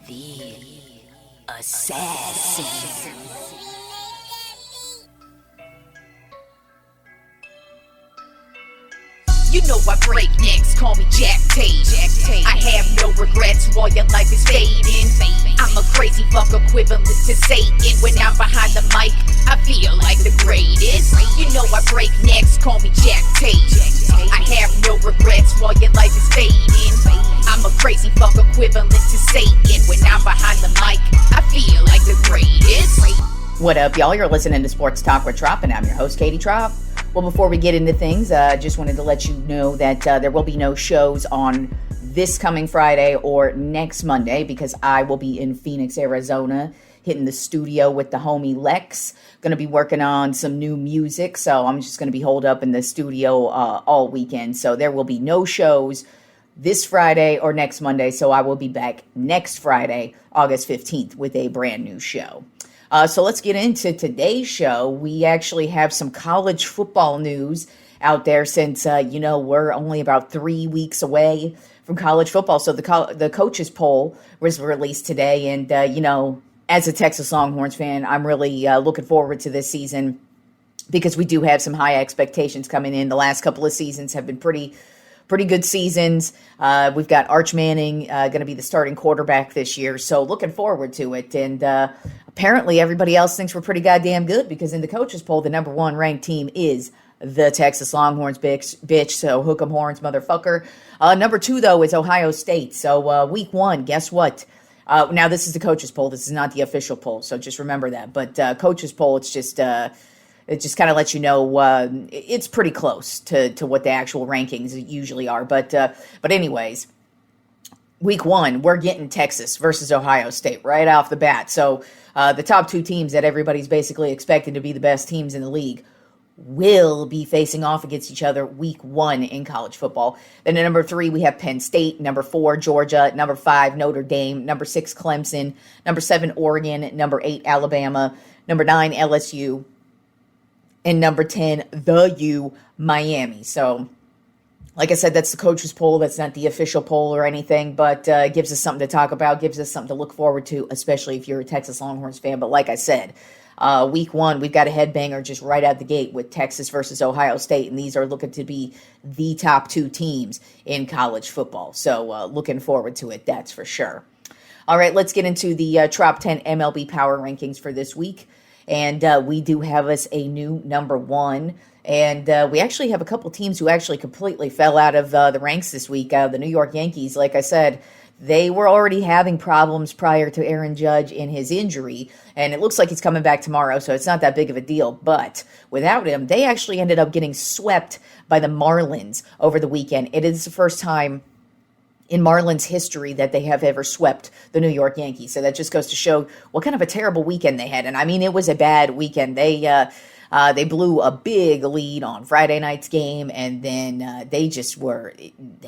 The assassin. You know I break necks, call me Jack Tate. I have no regrets while your life is fading. I'm a crazy fuck equivalent to Satan. When I'm behind the mic, I feel like the greatest. You know I break necks, call me Jack Tate. I have no regrets while your life is fading. I'm a crazy fuck equivalent to Satan. When I'm behind the mic, I feel like the greatest. What up, y'all? You're listening to Sports Talk with Tropp, and I'm your host, Katie Tropp. Well, before we get into things, just wanted to let you know that there will be no shows on this coming Friday or next Monday because I will be in Phoenix, Arizona, hitting the studio with the homie Lex. Going to be working on some new music, so I'm just going to be holed up in the studio all weekend. So there will be no shows this Friday or next Monday, so I will be back next Friday, August 15th, with a brand new show. So let's get into today's show. We actually have some college football news out there since, we're only about 3 weeks away from college football. So the coaches poll was released today. And, as a Texas Longhorns fan, I'm really looking forward to this season because we do have some high expectations coming in. The last couple of seasons have been pretty good seasons. We've got Arch Manning going to be the starting quarterback this year, so looking forward to it. And apparently everybody else thinks we're pretty goddamn good because in the coaches poll, the number one ranked team is the Texas Longhorns, bitch, so hook 'em horns, motherfucker. Number two, though, is Ohio State. So week one, guess what? Now, this is the coaches poll. This is not the official poll, so just remember that. But coaches poll, it's just... It just kind of lets you know it's pretty close to what the actual rankings usually are. But anyways, week one, we're getting Texas versus Ohio State right off the bat. So the top two teams that everybody's basically expecting to be the best teams in the league will be facing off against each other week one in college football. Then at number three, we have Penn State. Number four, Georgia. Number five, Notre Dame. Number six, Clemson. Number seven, Oregon. Number eight, Alabama. Number nine, LSU. And number 10, the U, Miami. So, like I said, that's the coaches poll. That's not the official poll or anything, but it gives us something to talk about, gives us something to look forward to, especially if you're a Texas Longhorns fan. But like I said, week one, we've got a headbanger just right out the gate with Texas versus Ohio State, and these are looking to be the top two teams in college football. So, looking forward to it, that's for sure. All right, let's get into the Top 10 MLB Power Rankings for this week. And we do have us a new number one. And we actually have a couple teams who actually completely fell out of the ranks this week. The New York Yankees, like I said, they were already having problems prior to Aaron Judge in his injury. And it looks like he's coming back tomorrow, so it's not that big of a deal. But without him, they actually ended up getting swept by the Marlins over the weekend. It is the first time in Marlins history that they have ever swept the New York Yankees. So that just goes to show what kind of a terrible weekend they had. And I mean, it was a bad weekend. They blew a big lead on Friday night's game, and then they just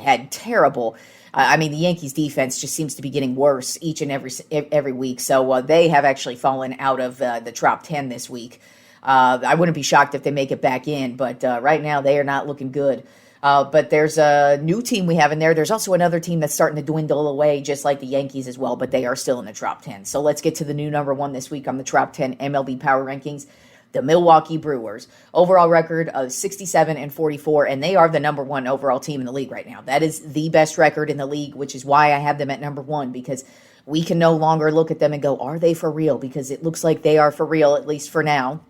had terrible. The Yankees defense just seems to be getting worse each and every week. So they have actually fallen out of the top 10 this week. I wouldn't be shocked if they make it back in, but right now they are not looking good. But there's a new team we have in there. There's also another team that's starting to dwindle away, just like the Yankees as well, but they are still in the top 10. So let's get to the new number one this week on the top 10 MLB Power Rankings, the Milwaukee Brewers. Overall record of 67-44, and they are the number one overall team in the league right now. That is the best record in the league, which is why I have them at number one, because we can no longer look at them and go, are they for real? Because it looks like they are for real, at least for now.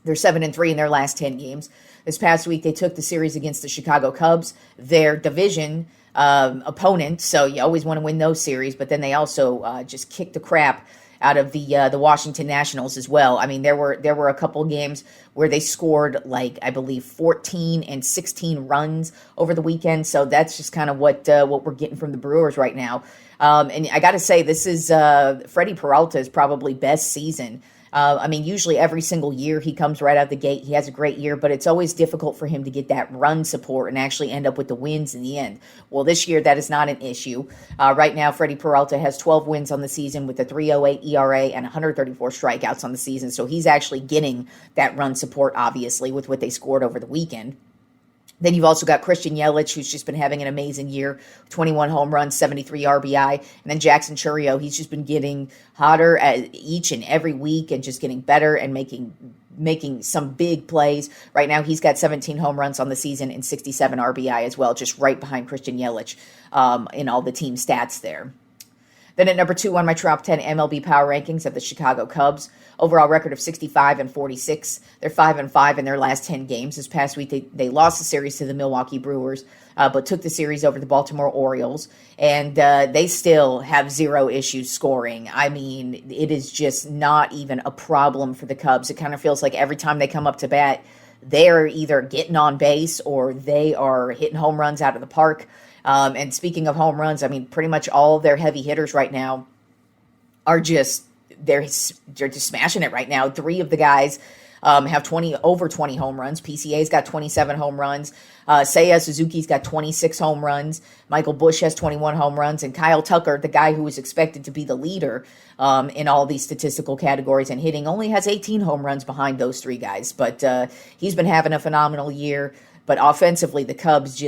They're 7-3 in their last 10 games. This past week, they took the series against the Chicago Cubs, their division opponent. So you always want to win those series. But then they also just kicked the crap out of the Washington Nationals as well. I mean, there were a couple games where they scored, I believe, 14 and 16 runs over the weekend. So that's just kind of what we're getting from the Brewers right now. And I got to say, this is Freddie Peralta's probably best season. Usually every single year he comes right out the gate. He has a great year, but it's always difficult for him to get that run support and actually end up with the wins in the end. Well, this year that is not an issue. Right now, Freddie Peralta has 12 wins on the season with a 3.08 ERA and 134 strikeouts on the season. So he's actually getting that run support, obviously, with what they scored over the weekend. Then you've also got Christian Yelich, who's just been having an amazing year, 21 home runs, 73 RBI. And then Jackson Chourio, he's just been getting hotter each and every week and just getting better and making some big plays. Right now, he's got 17 home runs on the season and 67 RBI as well, just right behind Christian Yelich in all the team stats there. Then at number 2 on my top 10 MLB Power Rankings of the Chicago Cubs. Overall record of 65-46. They're 5-5 in their last 10 games. This past week, they lost the series to the Milwaukee Brewers, but took the series over the Baltimore Orioles. And they still have zero issues scoring. I mean, it is just not even a problem for the Cubs. It kind of feels like every time they come up to bat, they're either getting on base or they are hitting home runs out of the park. And speaking of home runs, I mean, pretty much all their heavy hitters right now are just they're just smashing it right now. 3 of the guys have over 20 home runs. PCA's got 27 home runs. Seiya Suzuki's got 26 home runs. Michael Busch has 21 home runs. And Kyle Tucker, the guy who was expected to be the leader in all these statistical categories and hitting, only has 18 home runs behind those 3 guys. But he's been having a phenomenal year. But offensively, the Cubs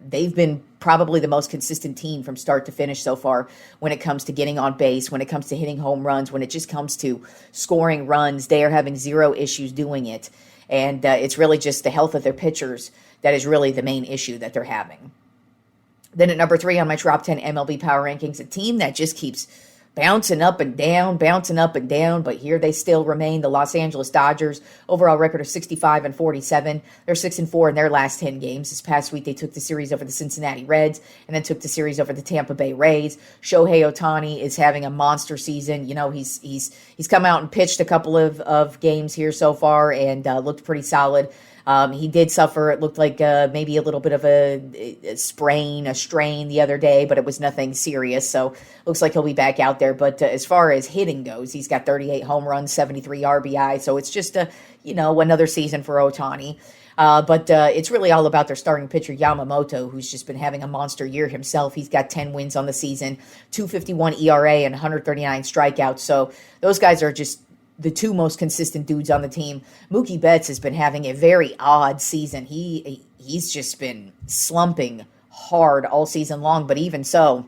they've been probably the most consistent team from start to finish so far when it comes to getting on base, when it comes to hitting home runs, when it just comes to scoring runs. They are having zero issues doing it. And it's really just the health of their pitchers that is really the main issue that they're having. Then at number 3 on my top 10 MLB Power Rankings, a team that just keeps bouncing up and down, but here they still remain, the Los Angeles Dodgers. Overall record of 65-47. They're 6-4 in their last 10 games. This past week, they took the series over the Cincinnati Reds and then took the series over the Tampa Bay Rays. Shohei Ohtani is having a monster season. You know, he's come out and pitched a couple of games here so far and looked pretty solid. He did suffer, it looked like maybe a little bit of a strain the other day, but it was nothing serious. So looks like he'll be back out there. But as far as hitting goes, he's got 38 home runs, 73 RBI. So it's just another season for Ohtani. But it's really all about their starting pitcher, Yamamoto, who's just been having a monster year himself. He's got 10 wins on the season, 2.51 ERA and 139 strikeouts. So those guys are just the 2 most consistent dudes on the team. Mookie Betts has been having a very odd season. He's just been slumping hard all season long, but even so,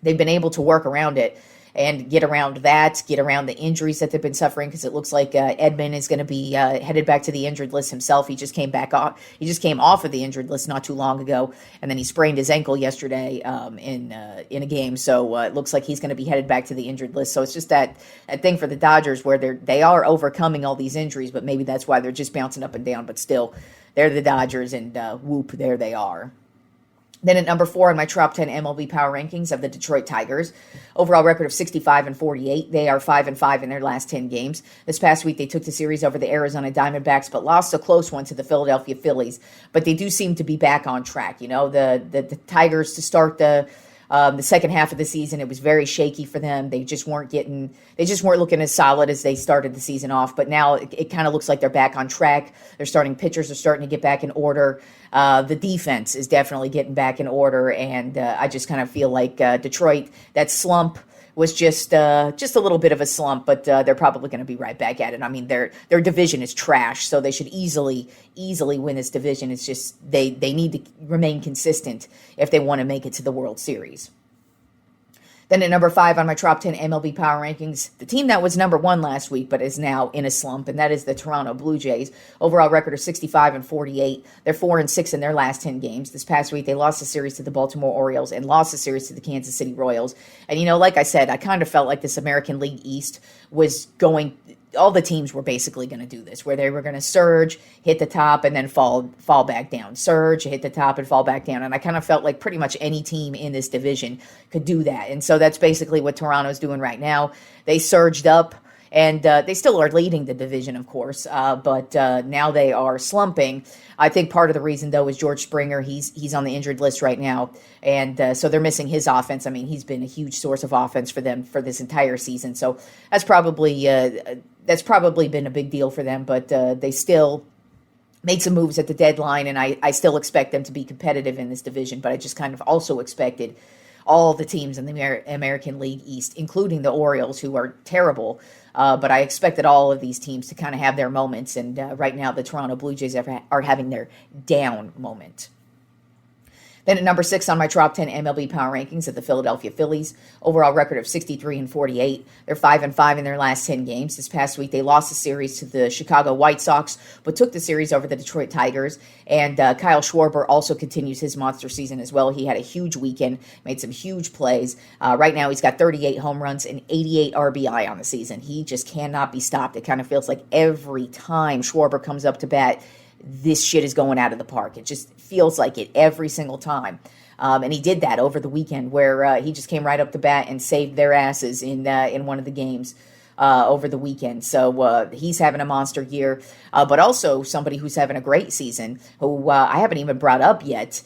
they've been able to work around it and get around the injuries that they've been suffering, because it looks like Edman is going to be headed back to the injured list himself. He just came off of the injured list not too long ago, and then he sprained his ankle yesterday in a game. So it looks like he's going to be headed back to the injured list. So it's just that thing for the Dodgers where they are overcoming all these injuries, but maybe that's why they're just bouncing up and down. But still, they're the Dodgers, and whoop, there they are. Then at number 4 in my top 10 MLB Power Rankings of the Detroit Tigers. Overall record of 65-48. They are 5-5 in their last 10 games. This past week, they took the series over the Arizona Diamondbacks, but lost a close one to the Philadelphia Phillies. But they do seem to be back on track. You know, the Tigers, to start the second half of the season, it was very shaky for them. They just weren't looking as solid as they started the season off. But now it kind of looks like they're back on track. Their starting pitchers are starting to get back in order. The defense is definitely getting back in order. And I just kind of feel like Detroit, that slump was just a little bit of a slump, but they're probably going to be right back at it. I mean, their division is trash, so they should easily win this division. It's just they need to remain consistent if they want to make it to the World Series. Then at number 5 on my top 10 MLB Power Rankings, the team that was number 1 last week but is now in a slump, and that is the Toronto Blue Jays. Overall record of 65-48. They're 4-6 in their last 10 games. This past week, they lost the series to the Baltimore Orioles and lost the series to the Kansas City Royals. And, like I said, I kind of felt like this American League East was going... all the teams were basically going to do this, where they were going to surge, hit the top, and then fall back down. Surge, hit the top, and fall back down. And I kind of felt like pretty much any team in this division could do that. And so that's basically what Toronto's doing right now. They surged up, and they still are leading the division, of course, but now they are slumping. I think part of the reason, though, is George Springer. He's on the injured list right now, and so they're missing his offense. I mean, he's been a huge source of offense for them for this entire season. So that's probably been a big deal for them, but they still made some moves at the deadline, and I still expect them to be competitive in this division, but I just kind of also expected all the teams in the American League East, including the Orioles, who are terrible. But I expected all of these teams to kind of have their moments, and right now the Toronto Blue Jays are having their down moment. Then at number 6 on my Tropp 10 MLB Power Rankings are the Philadelphia Phillies. Overall record of 63-48. They're 5-5 in their last 10 games. This past week, they lost the series to the Chicago White Sox, but took the series over the Detroit Tigers. And Kyle Schwarber also continues his monster season as well. He had a huge weekend, made some huge plays. Right now, he's got 38 home runs and 88 RBI on the season. He just cannot be stopped. It kind of feels like every time Schwarber comes up to bat, this shit is going out of the park. It just feels like it every single time. And he did that over the weekend where he just came right up the bat and saved their asses in one of the games over the weekend. So he's having a monster year, but also somebody who's having a great season who I haven't even brought up yet,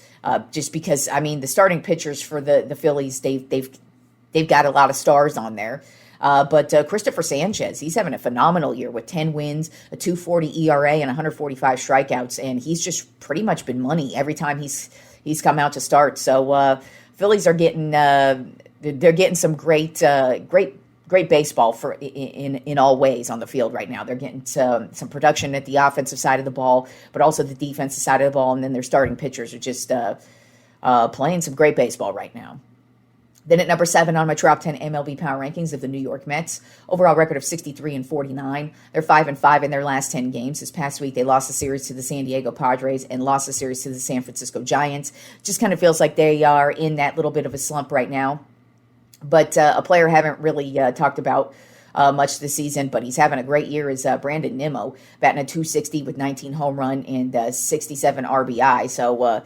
just because, I mean, the starting pitchers for the Phillies, they've got a lot of stars on there. But Christopher Sanchez, he's having a phenomenal year with 10 wins, a 2.40 ERA, and 145 strikeouts, and he's just pretty much been money every time he's come out to start. So Phillies are getting they're getting some great baseball for in all ways on the field right now. They're getting some production at the offensive side of the ball, but also the defensive side of the ball, and then their starting pitchers are just playing some great baseball right now. Then at number 7 on my Tropp 10 MLB Power Rankings of the New York Mets. Overall record of 63-49. They're 5-5 in their last 10 games. This past week, they lost the series to the San Diego Padres and lost the series to the San Francisco Giants. Just kind of feels like they are in that little bit of a slump right now. But a player I haven't really talked about much this season, but he's having a great year, is Brandon Nimmo, batting a .260 with 19 home run and 67 RBI. So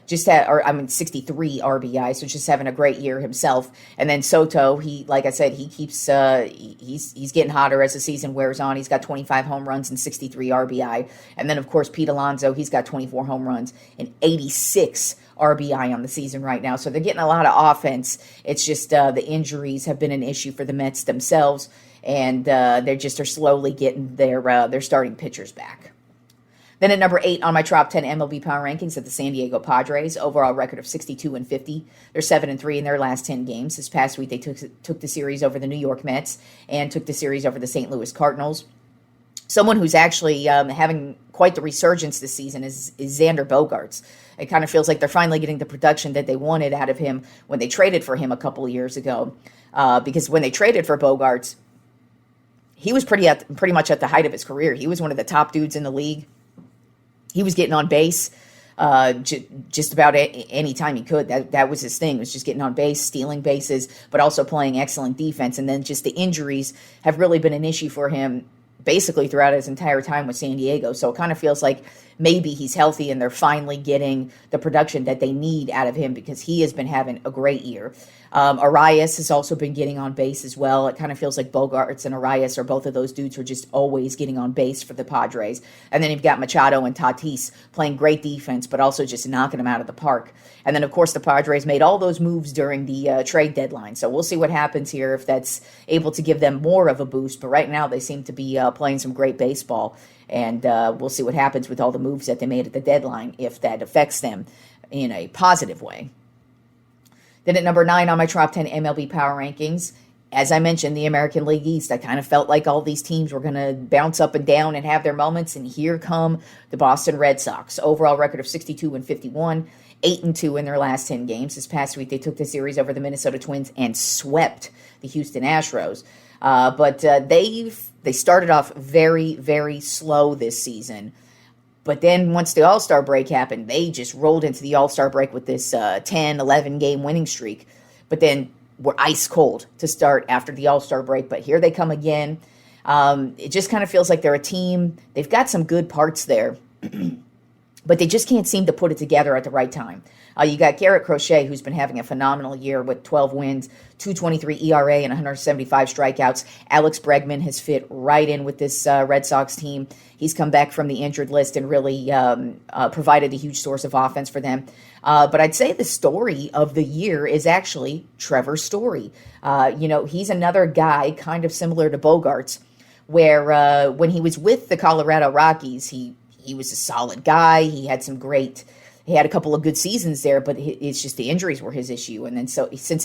63 RBI, so just having a great year himself. And then Soto, like I said, he keeps he's getting hotter as the season wears on. He's got 25 home runs and 63 RBI. And then of course Pete Alonso, he's got 24 home runs and 86 RBI on the season right now. So they're getting a lot of offense. It's just the injuries have been an issue for the Mets themselves, and they're slowly getting their starting pitchers back. Then at number 8 on my Tropp 10 MLB Power Rankings of the San Diego Padres, overall record of 62-50. They're 7-3 in their last 10 games. This past week, they took the series over the New York Mets and took the series over the St. Louis Cardinals. Someone who's actually having quite the resurgence this season is Xander Bogaerts. It kind of feels like they're finally getting the production that they wanted out of him when they traded for him a couple of years ago. Because when they traded for Bogaerts, he was pretty much at the height of his career. He was one of the top dudes in the league. He was getting on base just about any time he could. That was his thing, was just getting on base, stealing bases, but also playing excellent defense. And then just the injuries have really been an issue for him basically throughout his entire time with San Diego. So it kind of feels like maybe he's healthy and they're finally getting the production that they need out of him, because he has been having a great year. Arias has also been getting on base as well. It kind of feels like Bogaerts and Arias are both of those dudes who are just always getting on base for the Padres. And then you've got Machado and Tatis playing great defense, but also just knocking them out of the park. And then, of course, the Padres made all those moves during the trade deadline. So we'll see what happens here, if that's able to give them more of a boost. But right now they seem to be playing some great baseball. And we'll see what happens with all the moves that they made at the deadline, if that affects them in a positive way. Then at number 9 on my Tropp 10 MLB Power Rankings, as I mentioned, the American League East. I kind of felt like all these teams were going to bounce up and down and have their moments, and here come the Boston Red Sox. Overall record of 62-51, 8-2 in their last 10 games. This past week, they took the series over the Minnesota Twins and swept the Houston Astros. But they started off very, very slow this season. But then once the All-Star break happened, they just rolled into the All-Star break with this 10, 11-game winning streak. But then were ice cold to start after the All-Star break. But here they come again. It just kind of feels like they're a team. They've got some good parts there, but they just can't seem to put it together at the right time. You got Garrett Crochet, who's been having a phenomenal year with 12 wins, 2.23 ERA, and 175 strikeouts. Alex Bregman has fit right in with this Red Sox team. He's come back from the injured list and really provided a huge source of offense for them. But I'd say the story of the year is actually Trevor Story. He's another guy kind of similar to Bogaerts, where when he was with the Colorado Rockies, he was a solid guy. He had some great he had a couple of good seasons there, but it's just the injuries were his issue. And then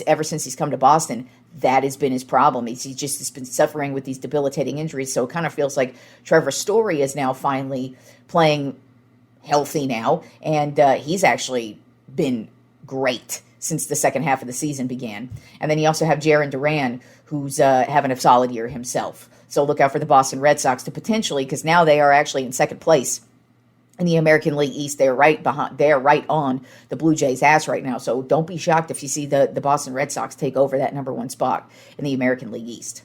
ever since he's come to Boston, that has been his problem. He's been suffering with these debilitating injuries. So it kind of feels like Trevor Story is now finally playing healthy now, and he's actually been great since the second half of the season began. And then you also have Jarren Duran, who's having a solid year himself. So look out for the Boston Red Sox to potentially, because now they are actually in second place in the American League East. They're right behind. They're right on the Blue Jays' ass right now. So don't be shocked if you see the Boston Red Sox take over that number one spot in the American League East.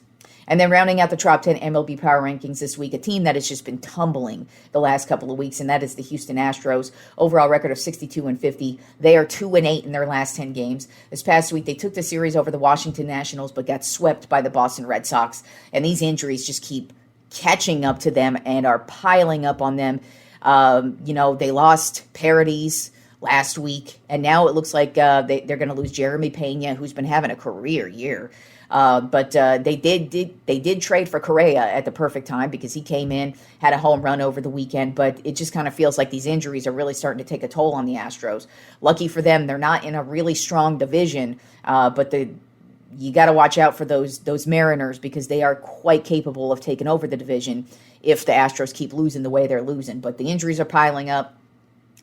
And then rounding out the top 10 MLB Power Rankings this week, a team that has just been tumbling the last couple of weeks, and that is the Houston Astros. Overall record of 62-50. They are 2-8 in their last 10 games. This past week, they took the series over the Washington Nationals, but got swept by the Boston Red Sox. And these injuries just keep catching up to them and are piling up on them. They lost Paradis last week, and now it looks like they're going to lose Jeremy Pena, who's been having a career year. But they did trade for Correa at the perfect time because he came in, had a home run over the weekend. But it just kind of feels like these injuries are really starting to take a toll on the Astros. Lucky for them, they're not in a really strong division, but you got to watch out for those Mariners because they are quite capable of taking over the division if the Astros keep losing the way they're losing. But the injuries are piling up,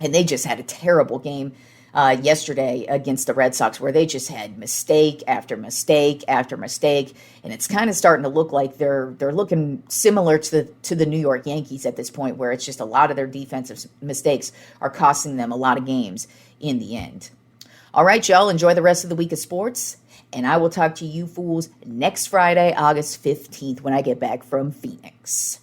and they just had a terrible game yesterday against the Red Sox, where they just had mistake after mistake after mistake, and it's kind of starting to look like they're looking similar to the New York Yankees at this point, where it's just a lot of their defensive mistakes are costing them a lot of games in the end. All right, y'all, enjoy the rest of the week of sports, and I will talk to you fools next Friday, August 15th, when I get back from Phoenix.